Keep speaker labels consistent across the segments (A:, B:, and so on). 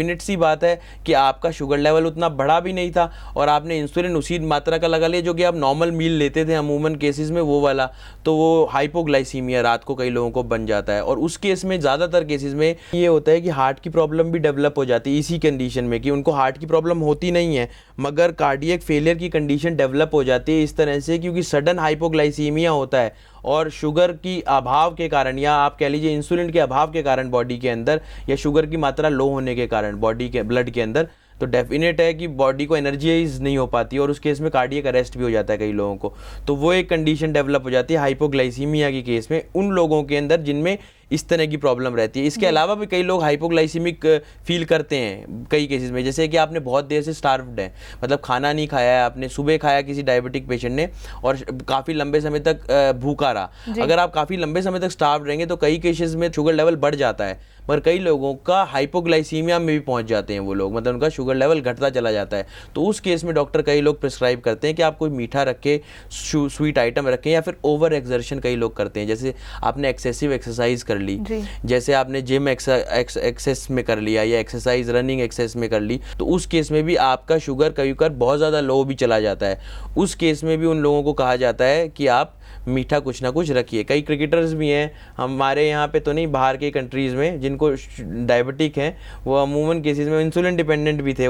A: Definite सी बात है कि आपका शुगर लेवल उतना बढ़ा भी नहीं था और आपने इंसुलिन उसी मात्रा का लगा लिया जो कि आप नॉर्मल मील लेते थे अमूमन केसेस में वो वाला, तो वो हाइपोग्लाइसीमिया रात को कई लोगों को बन जाता है। और उस केस में ज़्यादातर केसेस में ये होता है कि हार्ट की प्रॉब्लम भी डेवलप हो जाती है इसी कंडीशन में, कि उनको हार्ट की प्रॉब्लम होती नहीं है मगर कार्डियक फेलियर की कंडीशन डेवलप हो जाती है इस तरह से, क्योंकि सडन हाइपोग्लाइसीमिया होता है और शुगर की अभाव के कारण या आप कह लीजिए इंसुलिन के अभाव के कारण बॉडी के अंदर, या शुगर की मात्रा लो होने के कारण बॉडी के ब्लड के अंदर, तो डेफिनेट है कि बॉडी को एनर्जाइज नहीं हो पाती और उस केस में कार्डियक अरेस्ट भी हो जाता है कई लोगों को। तो वो एक कंडीशन डेवलप हो जाती है हाइपोग्लाइसीमिया के केस में उन लोगों के अंदर जिनमें इस तरह की प्रॉब्लम रहती है। इसके अलावा भी कई लोग हाइपोग्लाइसीमिक फील करते हैं कई केसेस में, जैसे कि आपने बहुत देर से स्टार्व्ड है, मतलब खाना नहीं खाया है आपने, सुबह खाया किसी डायबिटिक पेशेंट ने और काफ़ी लंबे समय तक भूखा रहा। अगर आप काफ़ी लंबे समय तक स्टार्व्ड रहेंगे तो कई केसेस में शुगर लेवल बढ़ जाता है, मगर कई लोगों का हाइपोग्लाइसीमिया में भी पहुंच जाते हैं वो लोग, मतलब उनका शुगर लेवल घटता चला जाता है। तो उस केस में डॉक्टर कई लोग प्रिस्क्राइब करते हैं कि आप कोई मीठा रखें, स्वीट आइटम रखें, या फिर ओवर एक्सर्शन कई लोग करते हैं, जैसे आपने एक्सेसिव एक्सरसाइज कर ली, जैसे आपने जिम एक्सेस में कर लिया या एक्सरसाइज रनिंग एक्सेस में कर ली, तो उस केस में भी आपका शुगर कभी कभी बहुत ज़्यादा लो भी चला जाता है। उस केस में भी उन लोगों को कहा जाता है कि आप मीठा कुछ ना कुछ रखिए। कई क्रिकेटर्स भी हैं हमारे यहाँ पे तो नहीं, बाहर के कंट्रीज़ में, जिनको डायबिटिक हैं, वो अमूमन केसेस में इंसुलिन डिपेंडेंट भी थे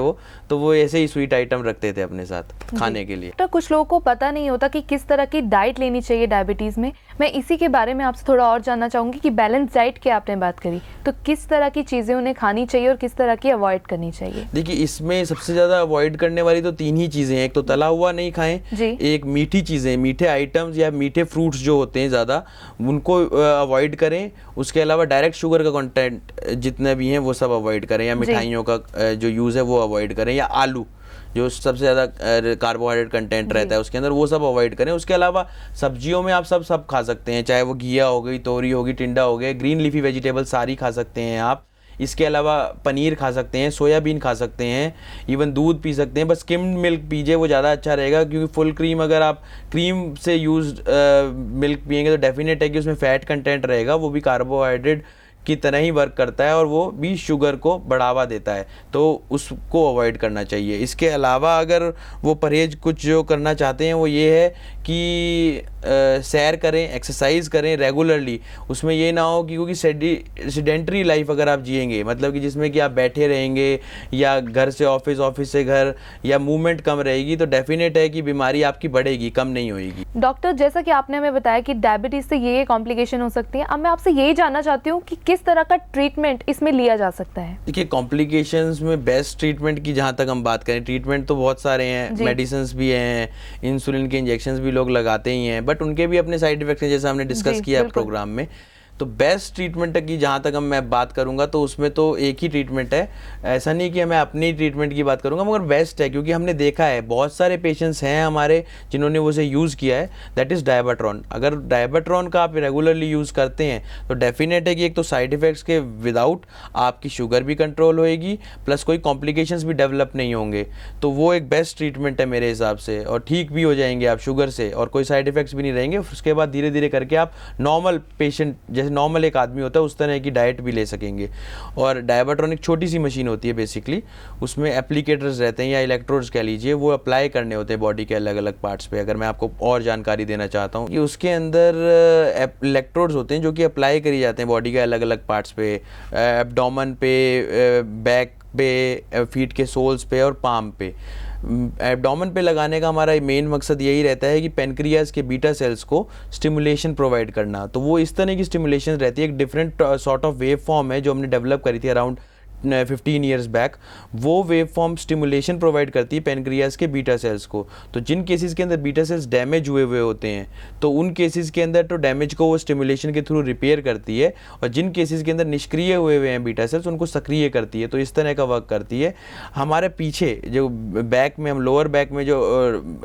A: तो वो ऐसे ही स्वीट आइटम रखते थे अपने साथ खाने के लिए।
B: तो कुछ लोगों को पता नहीं होता कि किस तरह की डाइट लेनी चाहिए डायबिटीज़ में। मैं इसी के बारे में आपसे थोड़ा और जानना चाहूँगी कि बैलेंस डाइट की आपने बात करी, तो किस तरह की चीज़ें उन्हें खानी चाहिए और किस तरह की अवॉइड करनी चाहिए?
A: देखिए, इसमें सबसे ज़्यादा अवॉइड करने वाली तो 3 ही चीज़ें हैं। एक तो तला हुआ नहीं खाएं, एक मीठी चीज़ें, मीठे आइटम्स या मीठे फ्रूट्स जो होते हैं ज़्यादा, उनको अवॉइड करें। उसके अलावा डायरेक्ट शुगर का कंटेंट जितने भी हैं वो सब अवॉइड करें, या मिठाइयों का जो यूज़ है वो अवॉइड करें, या आलू जो सबसे ज़्यादा कार्बोहाइड्रेट कंटेंट रहता है उसके अंदर, वो सब अवॉइड करें। उसके अलावा सब्जियों में आप सब खा सकते हैं, चाहे वो घिया हो गई, तोरी होगी, टिंडा हो गया, ग्रीन लीफी वेजिटेबल सारी खा सकते हैं आप। इसके अलावा पनीर खा सकते हैं, सोयाबीन खा सकते हैं, इवन दूध पी सकते हैं, बस स्किम्ड मिल्क पीजिए, वो ज़्यादा अच्छा रहेगा, क्योंकि फुल क्रीम अगर आप क्रीम से यूज्ड मिल्क पियेंगे तो डेफिनेट है कि उसमें फ़ैट कंटेंट रहेगा, वो भी कार्बोहाइड्रेट की तरह ही वर्क करता है और वो भी शुगर को बढ़ावा देता है, तो उसको अवॉइड करना चाहिए। इसके अलावा अगर वो परहेज कुछ जो करना चाहते हैं वो ये है कि सैर करें, एक्सरसाइज करें रेगुलरली। उसमें ये ना हो कि क्योंकि सेडेंटरी लाइफ अगर आप जिएंगे, मतलब कि जिसमें कि आप बैठे रहेंगे या घर से ऑफिस, ऑफिस से घर, या मूवमेंट कम रहेगी, तो डेफिनेट है कि बीमारी आपकी बढ़ेगी, कम नहीं होगी।
B: डॉक्टर, जैसा कि आपने हमें बताया कि डायबिटीज़ से ये कॉम्प्लिकेशन हो सकती है, अब मैं आपसे यही जानना चाहती हूँ कि किस तरह का ट्रीटमेंट इसमें लिया जा सकता है?
A: देखिए, कॉम्प्लिकेशंस में बेस्ट ट्रीटमेंट की जहाँ तक हम बात करें, ट्रीटमेंट तो बहुत सारे हैं, मेडिसिन्स भी हैं, इंसुलिन के इंजेक्शंस भी लोग लगाते ही हैं, बट उनके भी अपने साइड इफेक्ट्स हैं, जैसे हमने डिस्कस किया प्रोग्राम में। तो बेस्ट ट्रीटमेंट की जहाँ तक मैं बात करूँगा तो उसमें तो एक ही ट्रीटमेंट है, ऐसा नहीं कि मैं अपनी ट्रीटमेंट की बात करूँगा, मगर बेस्ट है, क्योंकि हमने देखा है बहुत सारे पेशेंट्स हैं हमारे जिन्होंने उसे यूज़ किया है, दैट इज़ डायबाट्रॉन। अगर डायबाट्रॉन का आप रेगुलरली यूज़ करते हैं तो डेफिनेट है कि एक तो साइड इफ़ेक्ट्स के विदाउट आपकी शुगर भी कंट्रोल होएगी, प्लस कोई कॉम्प्लिकेशंस भी डेवलप नहीं होंगे, तो वो एक बेस्ट ट्रीटमेंट है मेरे हिसाब से, और ठीक भी हो जाएंगे आप शुगर से और कोई साइड इफ़ेक्ट्स भी नहीं रहेंगे। उसके बाद धीरे धीरे करके आप नॉर्मल पेशेंट, जैसे नॉर्मल एक आदमी होता है उस तरह की डाइट भी ले सकेंगे। और डायबाट्रॉन एक छोटी सी मशीन होती है बेसिकली, उसमें एप्लीकेटर्स रहते हैं या इलेक्ट्रोड्स कह लीजिए, वो अप्लाई करने होते हैं बॉडी के अलग अलग पार्ट्स पे। अगर मैं आपको और जानकारी देना चाहता हूँ कि उसके अंदर इलेक्ट्रोड्स होते हैं जो कि अप्लाई करी जाते हैं बॉडी के अलग अलग पार्ट्स पे, एब्डोमेन पे, बैक पे, फीट के सोल्स पे और पाम पे। एब्डोमेन पे लगाने का हमारा मेन मकसद यही रहता है कि पेनक्रियाज के बीटा सेल्स को स्टिमुलेशन प्रोवाइड करना। तो वो इस तरह की स्टिमुलेशन रहती है, एक different sort of wave form है जो हमने डेवलप करी थी अराउंड 15 ईयर्स बैक। वो वेव फॉर्म स्टिमुलेशन प्रोवाइड करती है पेनक्रियाज के बीटा सेल्स को। तो जिन केसेस के अंदर बीटा सेल्स डैमेज हुए हुए होते हैं तो उन केसेस के अंदर तो डैमेज को वो स्टिमुलेशन के थ्रू रिपेयर करती है, और जिन केसेस के अंदर निष्क्रिय हुए हुए हैं बीटा सेल्स उनको सक्रिय करती है। तो इस तरह का वर्क करती है। हमारे पीछे जो बैक में, हम लोअर बैक में जो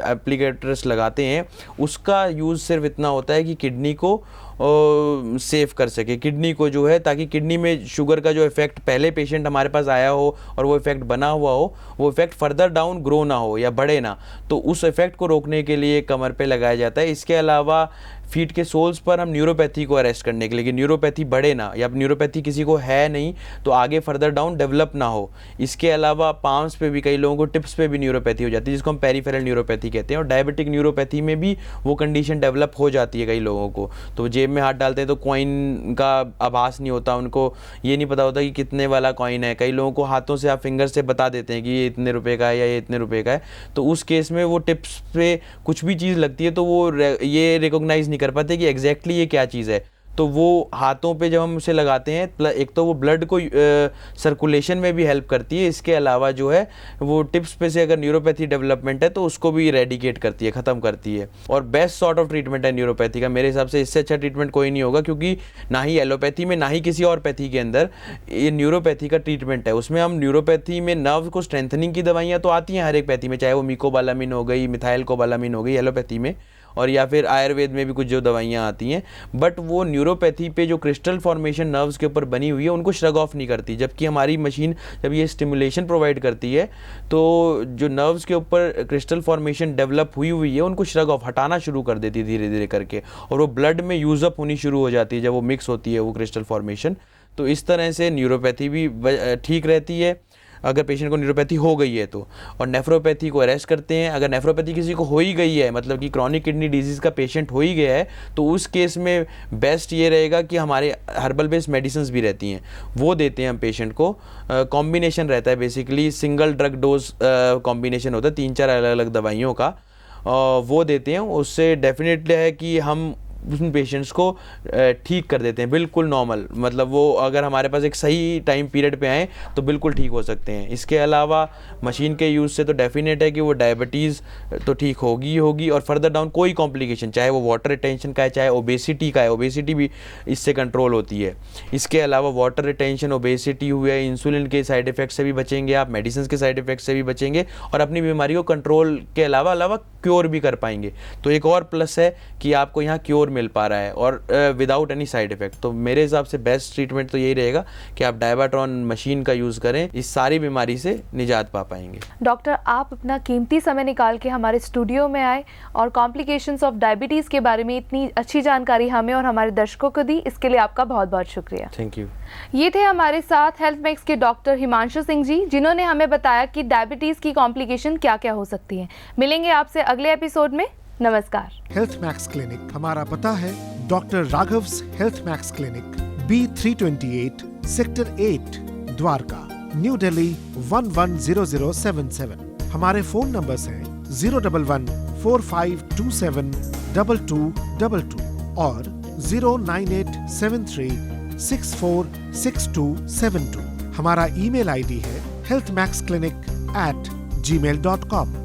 A: एप्लीकेटर्स लगाते हैं उसका यूज़ सिर्फ इतना होता है कि किडनी को सेव कर सके, किडनी को जो है, ताकि किडनी में शुगर का जो इफेक्ट पहले पेशेंट हमारे पास आया हो और वो इफेक्ट बना हुआ हो, वो इफेक्ट फर्दर डाउन ग्रो ना हो या बढ़े ना, तो उस इफेक्ट को रोकने के लिए कमर पे लगाया जाता है। इसके अलावा फीट के सोल्स पर हम न्यूरोपैथी को अरेस्ट करने के लिए, कि न्यूरोपैथी बढ़े ना, या न्यूरोपैथी किसी को है नहीं तो आगे फर्दर डाउन डेवलप ना हो। इसके अलावा पाम्स पे भी कई लोगों को टिप्स पे भी न्यूरोपैथी हो जाती है, जिसको हम पेरिफेरल न्यूरोपैथी कहते हैं। और डायबिटिक न्यूरोपैथी में भी वो कंडीशन डेवलप हो जाती है कई लोगों को। तो जेब में हाथ डालते हैं तो कॉइन का आभास नहीं होता, उनको ये नहीं पता होता कि कितने वाला कॉइन है। कई लोगों को हाथों से आप फिंगर से बता देते हैं कि ये इतने रुपए का है या ये इतने रुपए का है। तो उस केस में वो टिप्स पे कुछ भी चीज़ लगती है तो वो ये रिकॉग्नाइज नहीं कर पाते कि एग्जैक्टली ये क्या चीज़ है। तो वो हाथों पे जब हम उसे लगाते हैं, एक तो वो ब्लड को सर्कुलेशन में भी हेल्प करती है, इसके अलावा जो है वो टिप्स पे से अगर न्यूरोपैथी डेवलपमेंट है तो उसको भी इरेडिकेट करती है, ख़त्म करती है। और बेस्ट सॉर्ट ऑफ ट्रीटमेंट है न्यूरोपैथी का मेरे हिसाब से। इससे अच्छा ट्रीटमेंट कोई नहीं होगा, क्योंकि ना ही एलोपैथी में ना ही किसी और पैथी के अंदर ये न्यूरोपैथी का ट्रीटमेंट है। उसमें हम न्यूरोपैथी में नर्व को स्ट्रेंथनिंग की दवाइयाँ तो आती हैं हर एक पैथी में, चाहे वो मिकोबालामिन हो गई, मिथाइल कोबालामिन हो गई एलोपैथी में, और या फिर आयुर्वेद में भी कुछ जो दवाइयाँ आती हैं। बट वो न्यूरोपैथी पे जो क्रिस्टल फॉर्मेशन नर्व्स के ऊपर बनी हुई है उनको श्रग ऑफ नहीं करती। जबकि हमारी मशीन जब ये स्टिमुलेशन प्रोवाइड करती है तो जो नर्व्स के ऊपर क्रिस्टल फॉर्मेशन डेवलप हुई है उनको श्रग ऑफ हटाना शुरू कर देती है धीरे धीरे करके, और वो ब्लड में यूज़अप होनी शुरू हो जाती है जब वो मिक्स होती है वो क्रिस्टल फॉर्मेशन। तो इस तरह से न्यूरोपैथी भी ठीक रहती है अगर पेशेंट को न्यूरोपैथी हो गई है तो। और नेफ्रोपैथी को अरेस्ट करते हैं। अगर नेफ्रोपैथी किसी को हो ही गई है, मतलब कि क्रॉनिक किडनी डिजीज़ का पेशेंट हो ही गया है, तो उस केस में बेस्ट ये रहेगा कि हमारे हर्बल बेस्ड मेडिसिन भी रहती हैं, वो देते हैं हम पेशेंट को। कॉम्बिनेशन रहता है, basically single drug dose combination होता है 3-4 अलग अलग दवाइयों का, वो देते हैं। उससे डेफिनेटली है कि हम उन पेशेंट्स को ठीक कर देते हैं बिल्कुल नॉर्मल, मतलब वो अगर हमारे पास एक सही टाइम पीरियड पे आए तो बिल्कुल ठीक हो सकते हैं। इसके अलावा मशीन के यूज़ से तो डेफिनेट है कि वो डायबिटीज़ तो ठीक होगी और फर्दर डाउन कोई कॉम्प्लिकेशन, चाहे वो वाटर रिटेंशन का है चाहे ओबेसिटी का है, ओबेसिटी भी इससे कंट्रोल होती है। इसके अलावा वाटर रिटेंशन, ओबेसिटी हुए, इंसुलिन के साइड इफ़ेक्ट से भी बचेंगे आप, मेडिसिन के साइड इफ़ेक्ट से भी बचेंगे, और अपनी बीमारी को कंट्रोल के अलावा क्योर भी कर पाएंगे। तो एक और प्लस है कि आपको यहाँ क्योर मिल पा रहा है और विदाउट एनी साइड इफेक्ट। तो मेरे हिसाब से बेस्ट ट्रीटमेंट तो यही रहेगा कि आप डायबाट्रॉन मशीन का यूज़ करें, इस सारी बीमारी से निजात पा पाएंगे।
B: डॉक्टर, आप अपना कीमती समय निकाल के हमारे स्टूडियो में आए और कॉम्प्लिकेशंस ऑफ डायबिटीज़ के बारे में इतनी अच्छी जानकारी हमें और हमारे दर्शकों को दी, इसके लिए आपका बहुत बहुत शुक्रिया।
A: Thank you.
B: ये थे हमारे साथ हेल्थ मैक्स के डॉक्टर हिमांशु सिंह जी, जिन्होंने हमें बताया कि डायबिटीज़ की कॉम्प्लिकेशन क्या क्या हो सकती है। मिलेंगे आपसे अगले एपिसोड में। नमस्कार।
C: हेल्थ मैक्स क्लिनिक, हमारा पता है doctor Raghav's health max clinic, B328 sector 8 Dwarka, new Delhi 110077। हमारे फोन नंबर्स हैं 011-4527-2222 और 09873646272। हमारा ईमेल आईडी है healthmaxclinic@gmail.com।